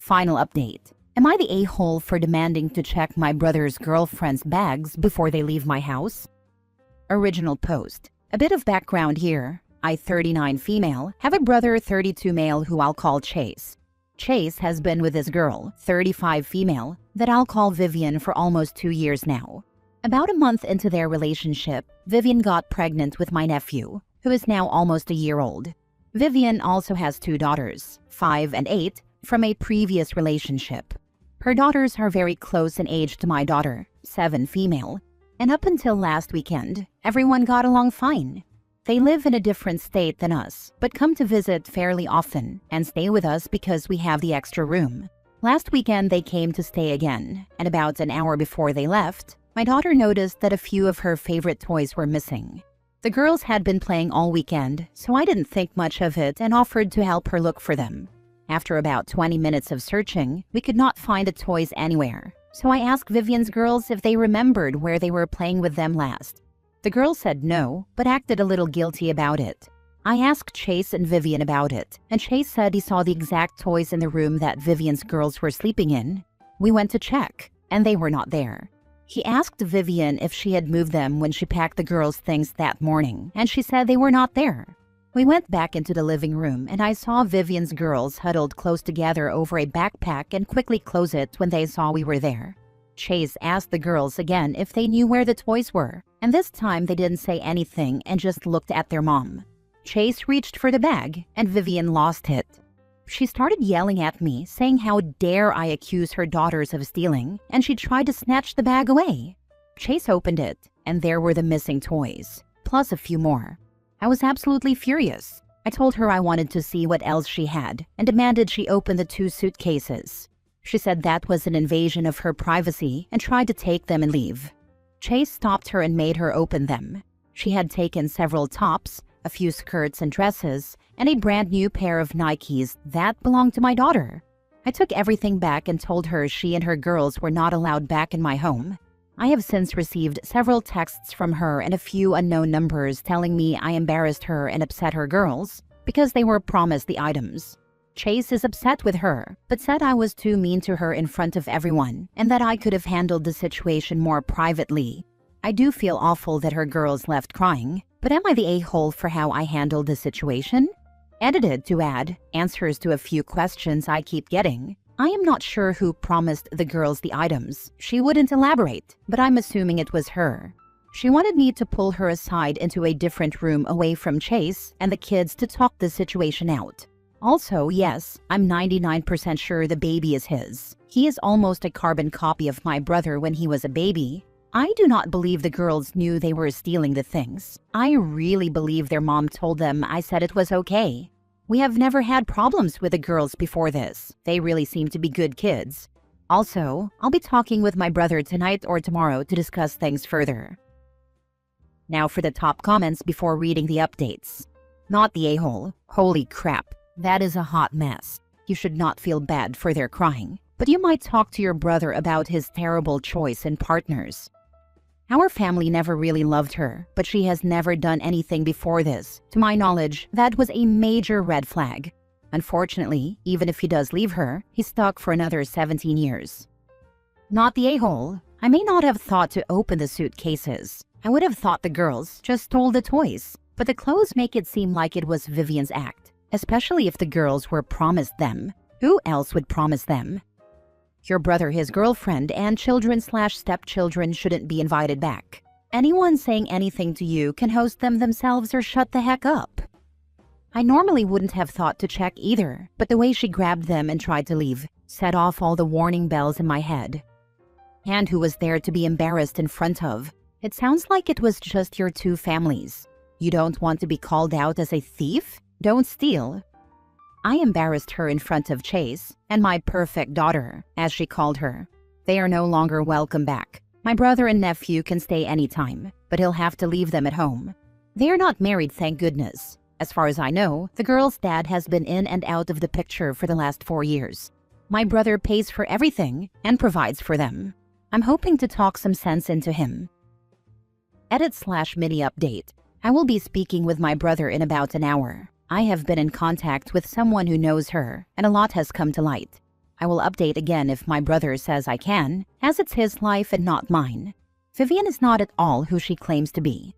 Final update. Am I the a-hole for demanding to check my brother's girlfriend's bags before they leave my house? Original post. A bit of background here. I, 39 female, have a brother, 32 male, who I'll call Chase. Chase has been with this girl, 35 female, that I'll call Vivian, for almost 2 years now. About a month into their relationship, Vivian got pregnant with my nephew, who is now almost a year old. Vivian also has 2 daughters, 5 and 8, from a previous relationship. Her daughters are very close in age to my daughter, 7 female, and up until last weekend, everyone got along fine. They live in a different state than us, but come to visit fairly often and stay with us because we have the extra room. Last weekend they came to stay again, and about an hour before they left, my daughter noticed that a few of her favorite toys were missing. The girls had been playing all weekend, so I didn't think much of it and offered to help her look for them. After about 20 minutes of searching, we could not find the toys anywhere, so I asked Vivian's girls if they remembered where they were playing with them last. The girls said no, but acted a little guilty about it. I asked Chase and Vivian about it, and Chase said he saw the exact toys in the room that Vivian's girls were sleeping in. We went to check, and they were not there. He asked Vivian if she had moved them when she packed the girls' things that morning, and she said they were not there. We went back into the living room, and I saw Vivian's girls huddled close together over a backpack and quickly close it when they saw we were there. Chase asked the girls again if they knew where the toys were, and this time they didn't say anything and just looked at their mom. Chase reached for the bag, and Vivian lost it. She started yelling at me, saying how dare I accuse her daughters of stealing, and she tried to snatch the bag away. Chase opened it, and there were the missing toys, plus a few more. I was absolutely furious. I told her I wanted to see what else she had, and demanded she open the 2 suitcases. She said that was an invasion of her privacy and tried to take them and leave. Chase stopped her and made her open them. She had taken several tops, a few skirts and dresses, and a brand new pair of Nikes that belonged to my daughter. I took everything back and told her she and her girls were not allowed back in my home. I have since received several texts from her and a few unknown numbers telling me I embarrassed her and upset her girls because they were promised the items. Chase is upset with her, but said I was too mean to her in front of everyone and that I could have handled the situation more privately. I do feel awful that her girls left crying, but am I the a-hole for how I handled the situation? Edited to add answers to a few questions I keep getting. I am not sure who promised the girls the items. She wouldn't elaborate, but I'm assuming it was her. She wanted me to pull her aside into a different room away from Chase and the kids to talk the situation out. Also, yes, I'm 99% sure the baby is his. He is almost a carbon copy of my brother when he was a baby. I do not believe the girls knew they were stealing the things. I really believe their mom told them I said it was okay. We have never had problems with the girls before this. They really seem to be good kids. Also, I'll be talking with my brother tonight or tomorrow to discuss things further. Now for the top comments before reading the updates. Not the a-hole. Holy crap. That is a hot mess. You should not feel bad for their crying, but you might talk to your brother about his terrible choice in partners. Our family never really loved her, but she has never done anything before this. To my knowledge, that was a major red flag. Unfortunately, even if he does leave her, he's stuck for another 17 years. Not the a-hole. I may not have thought to open the suitcases. I would have thought the girls just stole the toys, but the clothes make it seem like it was Vivian's act, especially if the girls were promised them. Who else would promise them? Your brother, his girlfriend, and children/stepchildren shouldn't be invited back. Anyone saying anything to you can host them themselves or shut the heck up. I normally wouldn't have thought to check either, but the way she grabbed them and tried to leave set off all the warning bells in my head. And who was there to be embarrassed in front of? It sounds like it was just your 2 families. You don't want to be called out as a thief? Don't steal. I embarrassed her in front of Chase and my perfect daughter, as she called her. They are no longer welcome back. My brother and nephew can stay anytime, but he'll have to leave them at home. They are not married, thank goodness. As far as I know, the girl's dad has been in and out of the picture for the last 4 years. My brother pays for everything and provides for them. I'm hoping to talk some sense into him. Edit/mini update. I will be speaking with my brother in about an hour. I have been in contact with someone who knows her, and a lot has come to light. I will update again if my brother says I can, as it's his life and not mine. Vivian is not at all who she claims to be.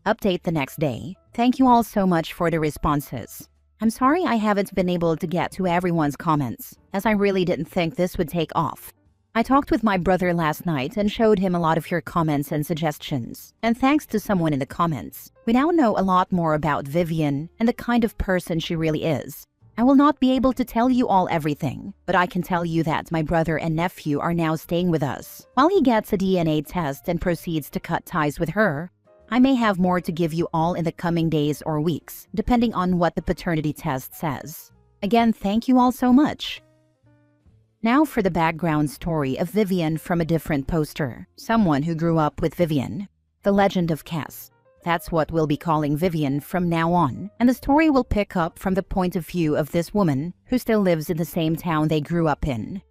Update the next day. Thank you all so much for the responses. I'm sorry I haven't been able to get to everyone's comments, as I really didn't think this would take off. I talked with my brother last night and showed him a lot of your comments and suggestions. And thanks to someone in the comments, we now know a lot more about Vivian and the kind of person she really is. I will not be able to tell you all everything, but I can tell you that my brother and nephew are now staying with us. While he gets a DNA test and proceeds to cut ties with her, I may have more to give you all in the coming days or weeks, depending on what the paternity test says. Again, thank you all so much. Now for the background story of Vivian from a different poster, someone who grew up with Vivian. The Legend of Cass. That's what we'll be calling Vivian from now on, and the story will pick up from the point of view of this woman who still lives in the same town they grew up in.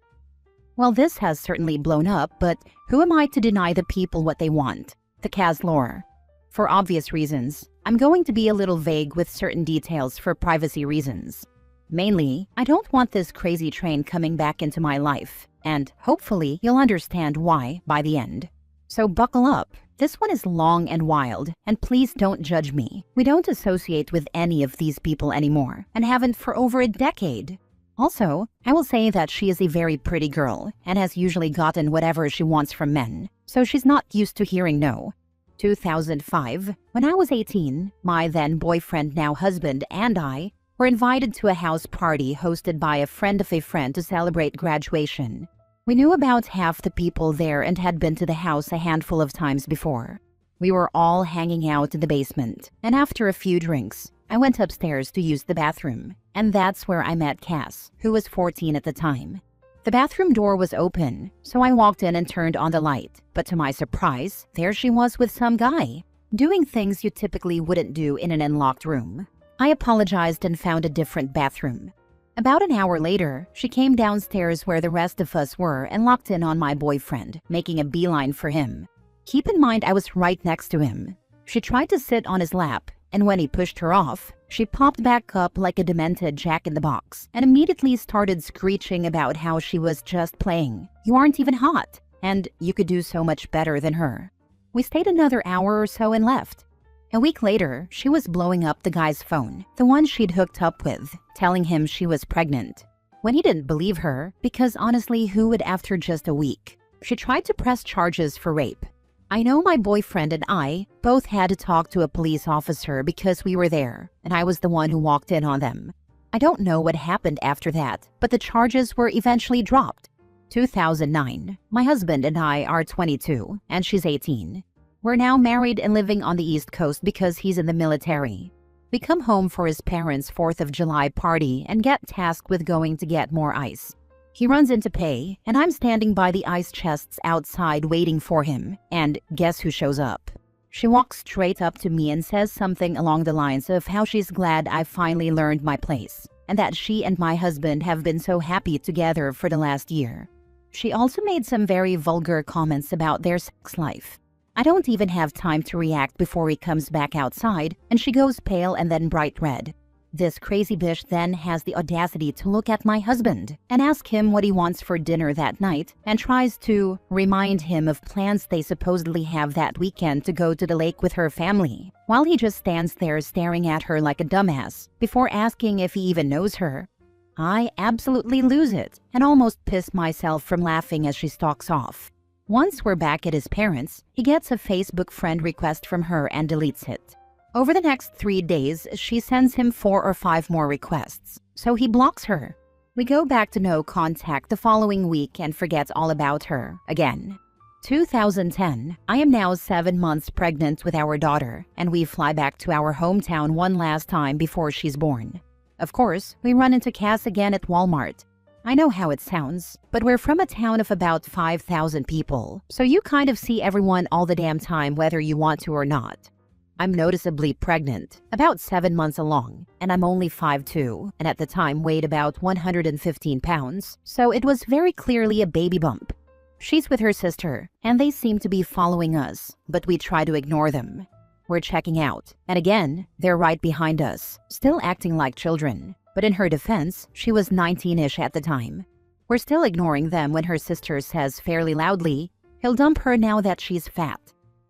Well, this has certainly blown up, but who am I to deny the people what they want? The Cass lore. For obvious reasons, I'm going to be a little vague with certain details for privacy reasons. Mainly, I don't want this crazy train coming back into my life, and hopefully you'll understand why by the end. So buckle up. This one is long and wild, and please don't judge me. We don't associate with any of these people anymore, and haven't for over a decade. Also, I will say that she is a very pretty girl, and has usually gotten whatever she wants from men, so she's not used to hearing no. 2005, when I was 18, my then boyfriend, now husband, and I were invited to a house party hosted by a friend of a friend to celebrate graduation. We knew about half the people there and had been to the house a handful of times before. We were all hanging out in the basement, and after a few drinks, I went upstairs to use the bathroom, and that's where I met Cass, who was 14 at the time. The bathroom door was open, so I walked in and turned on the light, but to my surprise, there she was with some guy, doing things you typically wouldn't do in an unlocked room. I apologized and found a different bathroom. About an hour later, she came downstairs where the rest of us were and locked in on my boyfriend, making a beeline for him. Keep in mind I was right next to him. She tried to sit on his lap, and when he pushed her off, she popped back up like a demented Jack-in-the-Box and immediately started screeching about how she was just playing. You aren't even hot, and you could do so much better than her. We stayed another hour or so and left. A week later, she was blowing up the guy's phone, the one she'd hooked up with, telling him she was pregnant. When he didn't believe her, because honestly, who would after just a week? She tried to press charges for rape. I know my boyfriend and I both had to talk to a police officer because we were there, and I was the one who walked in on them. I don't know what happened after that, but the charges were eventually dropped. 2009. My husband and I are 22, and she's 18. We're now married and living on the East Coast because he's in the military. We come home for his parents' 4th of July party and get tasked with going to get more ice. He runs in to pay, and I'm standing by the ice chests outside waiting for him, and guess who shows up? She walks straight up to me and says something along the lines of how she's glad I finally learned my place, and that she and my husband have been so happy together for the last year. She also made some very vulgar comments about their sex life. I don't even have time to react before he comes back outside, and she goes pale and then bright red. This crazy bitch then has the audacity to look at my husband and ask him what he wants for dinner that night, and tries to remind him of plans they supposedly have that weekend to go to the lake with her family, while he just stands there staring at her like a dumbass before asking if he even knows her. I absolutely lose it and almost piss myself from laughing as she stalks off. Once we're back at his parents', he gets a Facebook friend request from her and deletes it. Over the next 3 days, she sends him 4 or 5 more requests, so he blocks her. We go back to no contact the following week and forget all about her again. 2010, I am now 7 months pregnant with our daughter, and we fly back to our hometown one last time before she's born. Of course, we run into Cass again at Walmart. I know how it sounds, but we're from a town of about 5,000 people, so you kind of see everyone all the damn time whether you want to or not. I'm noticeably pregnant, about 7 months along, and I'm only 5'2", and at the time weighed about 115 pounds, so it was very clearly a baby bump. She's with her sister, and they seem to be following us, but we try to ignore them. We're checking out, and again, they're right behind us, still acting like children. But in her defense, she was 19-ish at the time. We're still ignoring them when her sister says fairly loudly, "He'll dump her now that she's fat."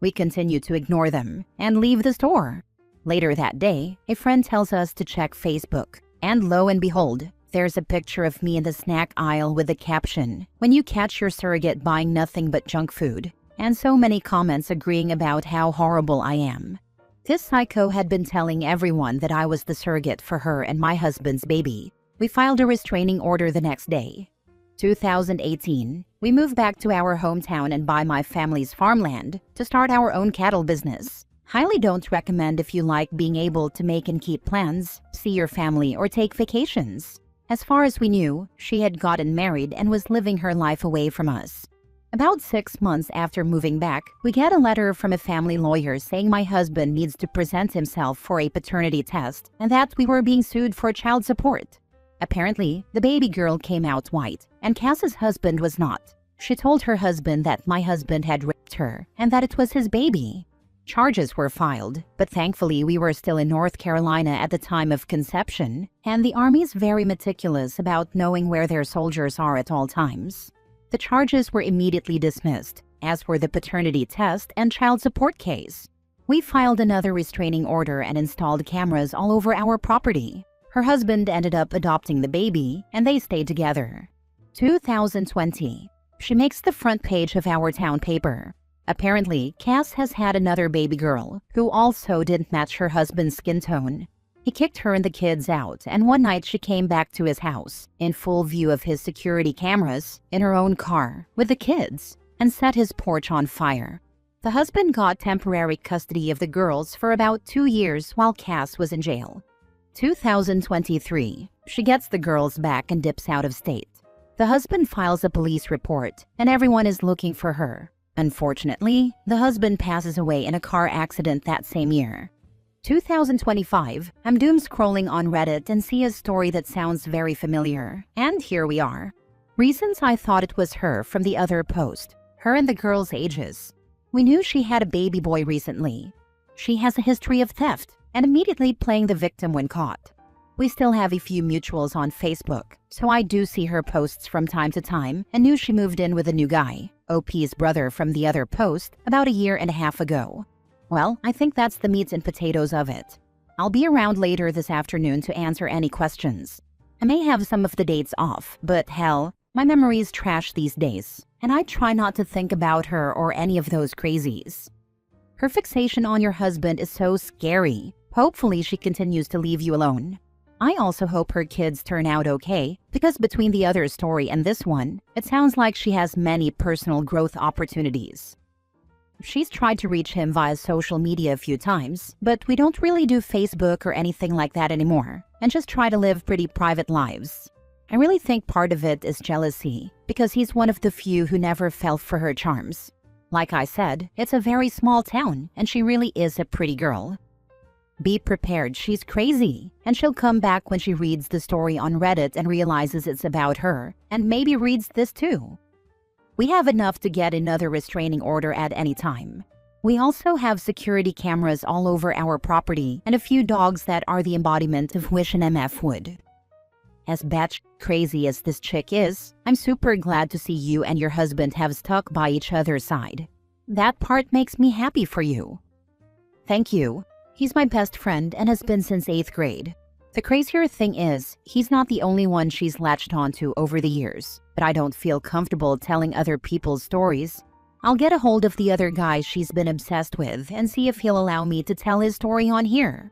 We continue to ignore them and leave the store. Later that day, a friend tells us to check Facebook, and lo and behold, there's a picture of me in the snack aisle with the caption, "When you catch your surrogate buying nothing but junk food," and so many comments agreeing about how horrible I am. This psycho had been telling everyone that I was the surrogate for her and my husband's baby. We filed a restraining order the next day. 2018, we moved back to our hometown and buy my family's farmland to start our own cattle business. Highly don't recommend if you like being able to make and keep plans, see your family, or take vacations. As far as we knew, she had gotten married and was living her life away from us. About 6 months after moving back, we get a letter from a family lawyer saying my husband needs to present himself for a paternity test and that we were being sued for child support. Apparently, the baby girl came out white, and Cass's husband was not. She told her husband that my husband had raped her and that it was his baby. Charges were filed, but thankfully we were still in North Carolina at the time of conception, and the Army's very meticulous about knowing where their soldiers are at all times. The charges were immediately dismissed, as were the paternity test and child support case. We filed another restraining order and installed cameras all over our property. Her husband ended up adopting the baby, and they stayed together. 2020. She makes the front page of our town paper. Apparently, Cass has had another baby girl, who also didn't match her husband's skin tone. He kicked her and the kids out, and one night she came back to his house, in full view of his security cameras, in her own car, with the kids, and set his porch on fire. The husband got temporary custody of the girls for about 2 years while Cass was in jail. 2023. She gets the girls back and dips out of state. The husband files a police report, and everyone is looking for her. Unfortunately, the husband passes away in a car accident that same year. 2025, I'm doom scrolling on Reddit and see a story that sounds very familiar, and here we are. Reasons I thought it was her from the other post, her and the girls' ages. We knew she had a baby boy recently. She has a history of theft, and immediately playing the victim when caught. We still have a few mutuals on Facebook, so I do see her posts from time to time and knew she moved in with a new guy, OP's brother from the other post, about a year and a half ago. Well, I think that's the meat and potatoes of it. I'll be around later this afternoon to answer any questions. I may have some of the dates off, but hell, my memory is trash these days, and I try not to think about her or any of those crazies. Her fixation on your husband is so scary. Hopefully she continues to leave you alone. I also hope her kids turn out okay, because between the other story and this one, it sounds like she has many personal growth opportunities. She's tried to reach him via social media a few times, but we don't really do Facebook or anything like that anymore, and just try to live pretty private lives. I really think part of it is jealousy, because he's one of the few who never fell for her charms. Like I said, it's a very small town, and she really is a pretty girl. Be prepared, she's crazy, and she'll come back when she reads the story on Reddit and realizes it's about her, and maybe reads this too. We have enough to get another restraining order at any time. We also have security cameras all over our property and a few dogs that are the embodiment of wish an MF would. As batch crazy as this chick is, I'm super glad to see you and your husband have stuck by each other's side. That part makes me happy for you. Thank you. He's my best friend and has been since 8th grade. The crazier thing is, he's not the only one she's latched onto over the years, but I don't feel comfortable telling other people's stories. I'll get a hold of the other guy she's been obsessed with and see if he'll allow me to tell his story on here.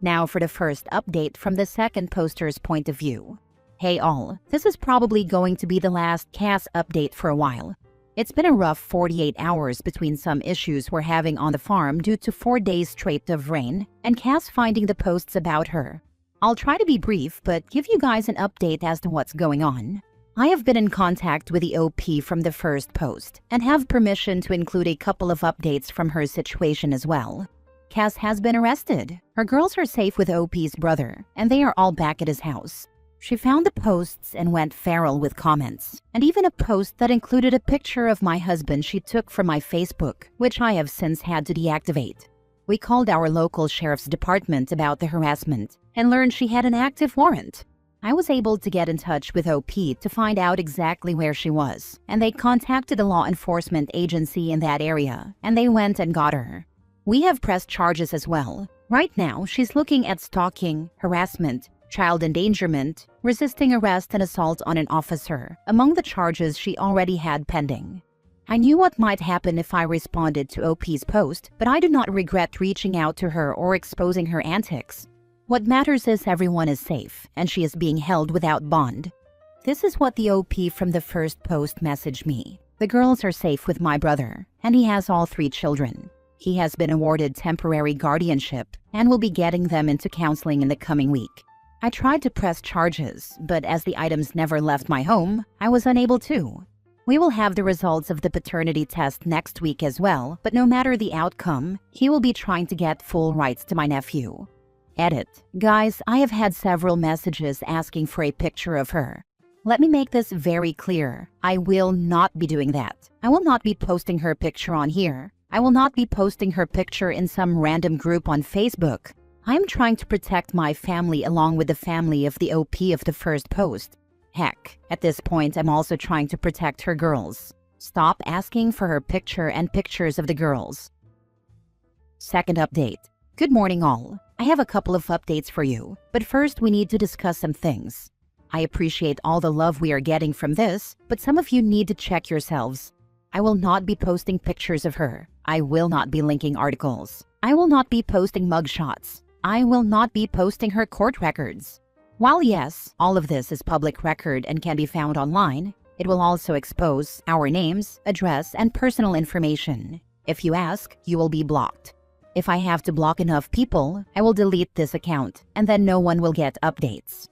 Now for the first update from the second poster's point of view. Hey all, this is probably going to be the last Cass update for a while. It's been a rough 48 hours between some issues we're having on the farm due to 4 days straight of rain, and Cass finding the posts about her. I'll try to be brief, but give you guys an update as to what's going on. I have been in contact with the OP from the first post, and have permission to include a couple of updates from her situation as well. Cass has been arrested. Her girls are safe with OP's brother, and they are all back at his house. She found the posts and went feral with comments, and even a post that included a picture of my husband she took from my Facebook, which I have since had to deactivate. We called our local sheriff's department about the harassment and learned she had an active warrant. I was able to get in touch with OP to find out exactly where she was, and they contacted a law enforcement agency in that area, and they went and got her. We have pressed charges as well. Right now, she's looking at stalking, harassment, child endangerment, resisting arrest, and assault on an officer, among the charges she already had pending. I knew what might happen if I responded to OP's post, but I do not regret reaching out to her or exposing her antics. What matters is everyone is safe, and she is being held without bond. This is what the OP from the first post messaged me. The girls are safe with my brother, and he has all 3 children. He has been awarded temporary guardianship and will be getting them into counseling in the coming week. I tried to press charges, but as the items never left my home, I was unable to. We will have the results of the paternity test next week as well, but no matter the outcome, he will be trying to get full rights to my nephew. Edit. Guys, I have had several messages asking for a picture of her. Let me make this very clear. I will not be doing that. I will not be posting her picture on here. I will not be posting her picture in some random group on Facebook. I am trying to protect my family along with the family of the OP of the first post. Heck, at this point I'm also trying to protect her girls. Stop asking for her picture and pictures of the girls. Second update. Good morning all. I have a couple of updates for you, but first we need to discuss some things. I appreciate all the love we are getting from this, but some of you need to check yourselves. I will not be posting pictures of her. I will not be linking articles. I will not be posting mugshots. I will not be posting her court records. While yes, all of this is public record and can be found online, it will also expose our names, address, and personal information. If you ask, you will be blocked. If I have to block enough people, I will delete this account, and then no one will get updates.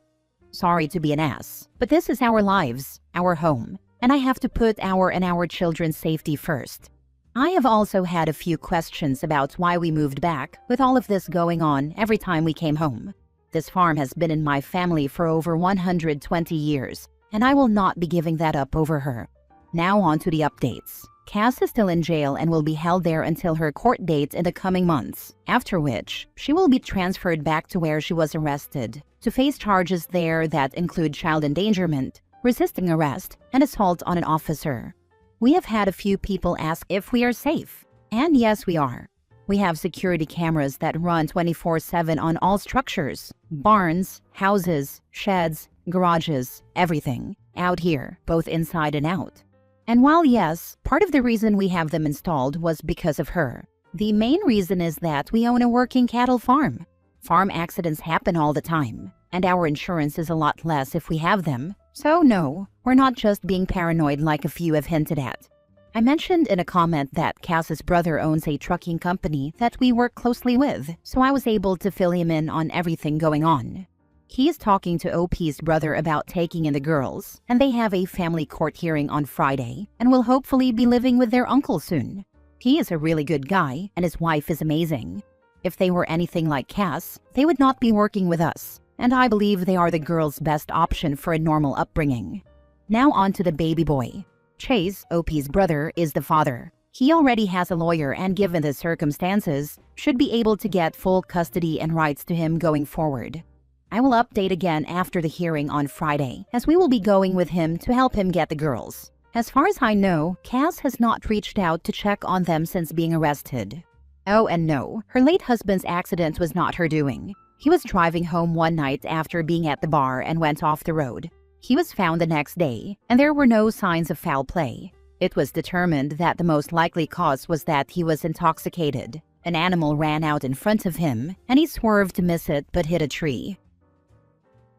Sorry to be an ass, but this is our lives, our home, and I have to put our and our children's safety first. I have also had a few questions about why we moved back with all of this going on every time we came home. This farm has been in my family for over 120 years, and I will not be giving that up over her. Now on to the updates. Cass is still in jail and will be held there until her court date in the coming months, after which she will be transferred back to where she was arrested to face charges there that include child endangerment, resisting arrest, and assault on an officer. We have had a few people ask if we are safe, and yes we are. We have security cameras that run 24/7 on all structures, barns, houses, sheds, garages, everything, out here, both inside and out. And while yes, part of the reason we have them installed was because of her, the main reason is that we own a working cattle farm. Farm accidents happen all the time, and our insurance is a lot less if we have them. So no, we're not just being paranoid like a few have hinted at. I mentioned in a comment that Cass's brother owns a trucking company that we work closely with, so I was able to fill him in on everything going on. He is talking to OP's brother about taking in the girls, and they have a family court hearing on Friday and will hopefully be living with their uncle soon. He is a really good guy, and his wife is amazing. If they were anything like Cass, they would not be working with us, and I believe they are the girls' best option for a normal upbringing. Now on to the baby boy. Chase, OP's brother, is the father. He already has a lawyer and given the circumstances, should be able to get full custody and rights to him going forward. I will update again after the hearing on Friday, as we will be going with him to help him get the girls. As far as I know, Cass has not reached out to check on them since being arrested. Oh, and no, her late husband's accident was not her doing. He was driving home one night after being at the bar and went off the road. He was found the next day, and there were no signs of foul play. It was determined that the most likely cause was that he was intoxicated. An animal ran out in front of him, and he swerved to miss it but hit a tree.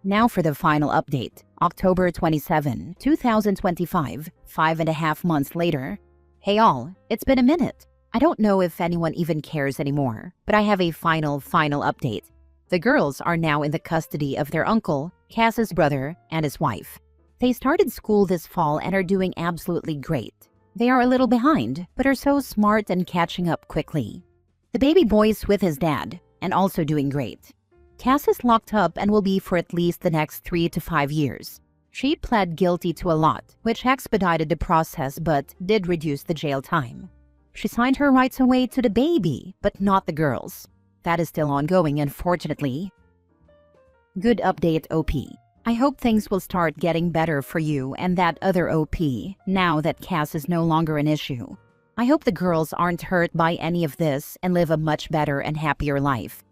Now for the final update. October 27, 2025, 5.5 months later. Hey all, it's been a minute. I don't know if anyone even cares anymore, but I have a final update. The girls are now in the custody of their uncle, Cass's brother, and his wife. They started school this fall and are doing absolutely great. They are a little behind, but are so smart and catching up quickly. The baby boy's with his dad, and also doing great. Cass is locked up and will be for at least the next 3 to 5 years. She pled guilty to a lot, which expedited the process but did reduce the jail time. She signed her rights away to the baby, but not the girls. That is still ongoing, unfortunately. Good update, OP. I hope things will start getting better for you and that other OP, now that Cass is no longer an issue. I hope the girls aren't hurt by any of this and live a much better and happier life.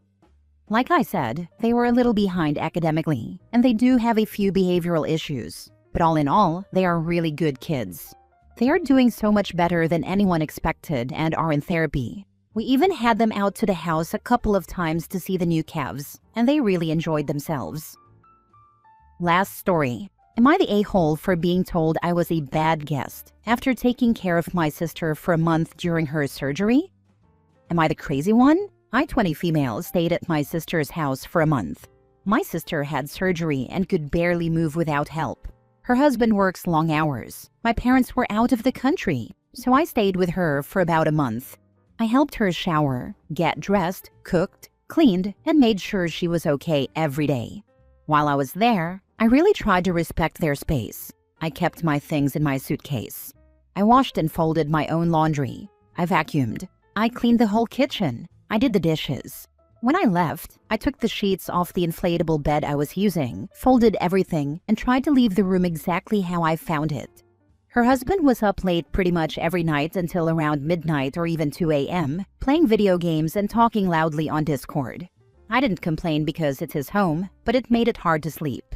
Like I said, they were a little behind academically, and they do have a few behavioral issues. But all in all, they are really good kids. They are doing so much better than anyone expected and are in therapy. We even had them out to the house a couple of times to see the new calves, and they really enjoyed themselves. Last story. Am I the a-hole for being told I was a bad guest after taking care of my sister for a month during her surgery? Am I the crazy one? I, 20 female, stayed at my sister's house for a month. My sister had surgery and could barely move without help. Her husband works long hours. My parents were out of the country, so I stayed with her for about a month. I helped her shower, get dressed, cooked, cleaned, and made sure she was okay every day. While I was there, I really tried to respect their space. I kept my things in my suitcase. I washed and folded my own laundry. I vacuumed. I cleaned the whole kitchen. I did the dishes. When I left, I took the sheets off the inflatable bed I was using, folded everything, and tried to leave the room exactly how I found it. Her husband was up late pretty much every night until around midnight or even 2 a.m., playing video games and talking loudly on Discord. I didn't complain because it's his home, but it made it hard to sleep.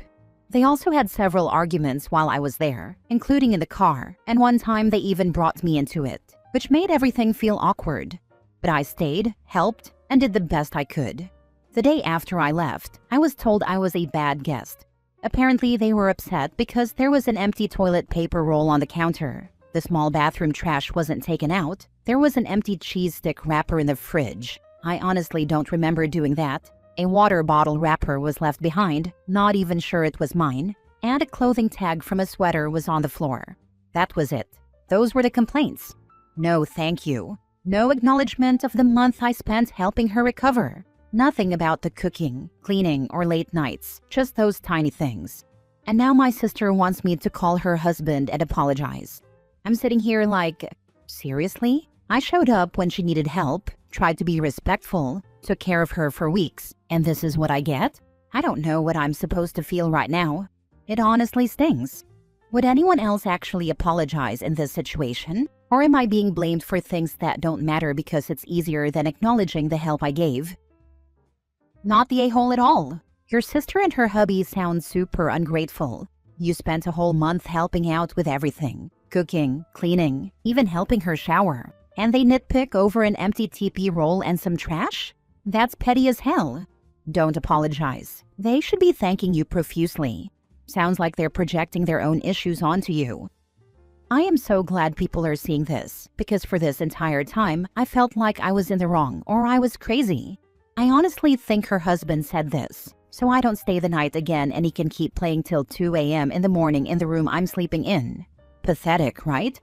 They also had several arguments while I was there, including in the car, and one time they even brought me into it, which made everything feel awkward. But I stayed, helped, and did the best I could. The day after I left, I was told I was a bad guest. Apparently, they were upset because there was an empty toilet paper roll on the counter. The small bathroom trash wasn't taken out. There was an empty cheese stick wrapper in the fridge. I honestly don't remember doing that. A water bottle wrapper was left behind, not even sure it was mine, and a clothing tag from a sweater was on the floor. That was it. Those were the complaints. No, thank you. No acknowledgement of the month I spent helping her recover. Nothing about the cooking, cleaning, or late nights, just those tiny things. And now my sister wants me to call her husband and apologize. I'm sitting here like, seriously? I showed up when she needed help, tried to be respectful, took care of her for weeks, and this is what I get? I don't know what I'm supposed to feel right now. It honestly stings. Would anyone else actually apologize in this situation? Or am I being blamed for things that don't matter because it's easier than acknowledging the help I gave? Not the a-hole at all. Your sister and her hubby sound super ungrateful. You spent a whole month helping out with everything. Cooking, cleaning, even helping her shower. And they nitpick over an empty TP roll and some trash? That's petty as hell. Don't apologize. They should be thanking you profusely. Sounds like they're projecting their own issues onto you. I am so glad people are seeing this, because for this entire time, I felt like I was in the wrong or I was crazy. I honestly think her husband said this, so I don't stay the night again and he can keep playing till 2 a.m. in the morning in the room I'm sleeping in. Pathetic, right?